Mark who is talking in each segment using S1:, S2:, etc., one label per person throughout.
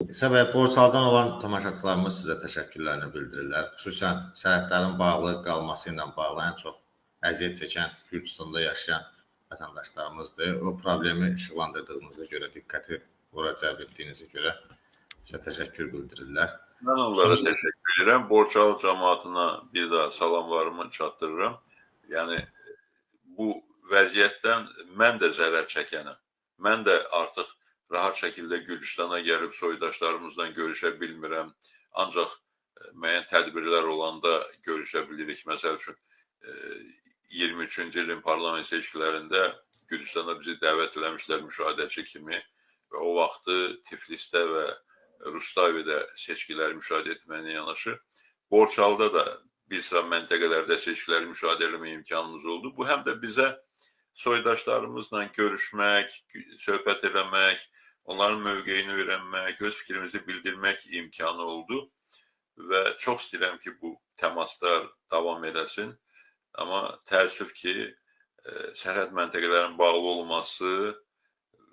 S1: Səbəb borçlardan olan tamaşaçılarımız sizə təşəkkürlərini bildirirlər. Xüsusən sərhədlərin bağlı qalması ilə bağlı ən çox əziyyət çəkən Gürcüstanda yaşayan vətəndaşlarımızdır. O problemi işıqlandırdığınıza görə, diqqəti ora cəlb etdiyinizə görə sizə təşəkkür bildirirlər.
S2: Mən onlara təşəkkür edirəm. Borçalı cəmaatına bir daha salamlarımı çatdırıram. Yəni, bu vəziyyətdən mən də zərər çəkənəm. Mən də artıq rahat şəkildə Gürcüstana gəlib soydaşlarımızla görüşə bilmirəm. Ancaq müəyyən tədbirlər olanda görüşə bilirik. Məsəl üçün, 23-cü ilin parlament seçkilərində Gürcüstana bizi dəvət eləmişlər müşahidəçi kimi və o vaxtı Tiflisdə və Rustavidə seçkiləri müşahidə etməklə yanaşı, Borçalıda da bir sıra məntəqələrdə seçkiləri müşahidə etmə imkanımız oldu. Bu həm də bizə soydaşlarımızla görüşmək, söhbət eləmək, onların mövqeyini öyrənmək, öz fikrimizi bildirmək imkanı oldu və çox istəyirəm ki, bu təmaslar davam eləsin. Amma təəssüf ki, sərhəd məntəqələrinin bağlı olması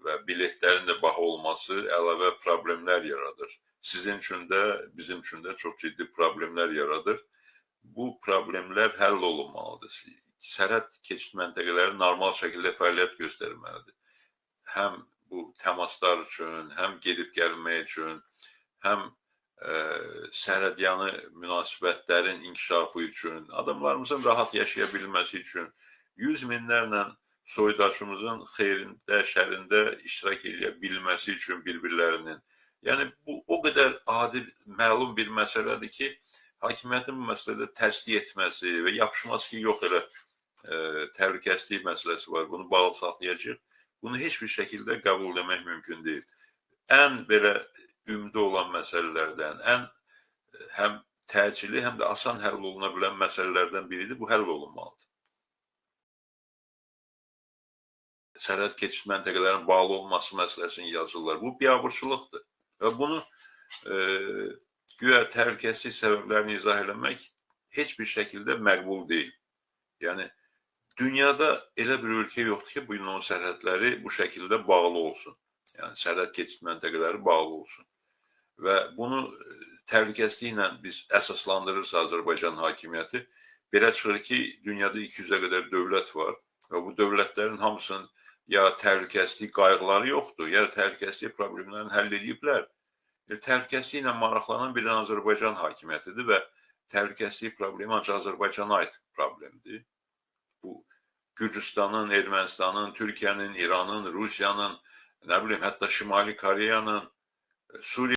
S2: və biletlərin də baha olması əlavə problemlər yaradır. Sizin üçün də, bizim üçün də çox ciddi problemlər yaradır. Bu problemlər həll olunmalıdır. Sərhəd keçid məntəqələri normal şəkildə fəaliyyət göstərməlidir. Həm bu təmaslar üçün, həm gedib gəlmək üçün, həm sərhədyanı münasibətlərin inkişafı üçün, adamlarımızın rahat yaşaya bilməsi üçün, yüz minlərlə soydaşımızın xeyrində, şərində iştirak edə bilməsi üçün bir-birlərinin. Yəni, bu o qədər adi, məlum bir məsələdir ki, hakimiyyətin bu məsələdə təsdiq etməsi və yapışması ki, yox elə təhlükəsizlik məsələsi var, bunu bağlı saxlayacaq. Bunu heç bir şəkildə qəbul etmək mümkün deyil. Ən belə ümidi olan məsələlərdən, həm təcili, həm də asan həll oluna bilən məsələlərdən biridir, bu həll olunmalıdır. Sərhəd keçid məntəqələrinin bağlı olması məsələsini yazırlar. Bu biabırçılıqdır və bunu güya təhlükəsizlik səbəblərini izah eləmək heç bir şəkildə məqbul deyil. Yəni, dünyada elə bir ölkə yoxdur ki, bu günün sərhədləri bu şəkildə bağlı olsun. Yəni, sərhəd keçid məntəqələri bağlı olsun. Və bunu təhlükəsizliklə biz əsaslandırırsa Azərbaycan hakimiyyəti, belə çıxır ki, dünyada 200-ə qədər dövlət var və bu dövlətlərin hamısının ya təhlükəsizlik qayğıları yoxdur, ya təhlükəsizlik problemlərini həll ediblər. Təhlükəsizliklə maraqlanan bir Azərbaycan hakimiyyətidir və təhlükəsizlik problemi ancaq Azərbaycana aid problemdir. Bu, Gürcüstanın, Ermənistanın, Türkiyənin, İranın, Rusiyanın, nə bilim, hətta Şimali Koreyanın, Suriya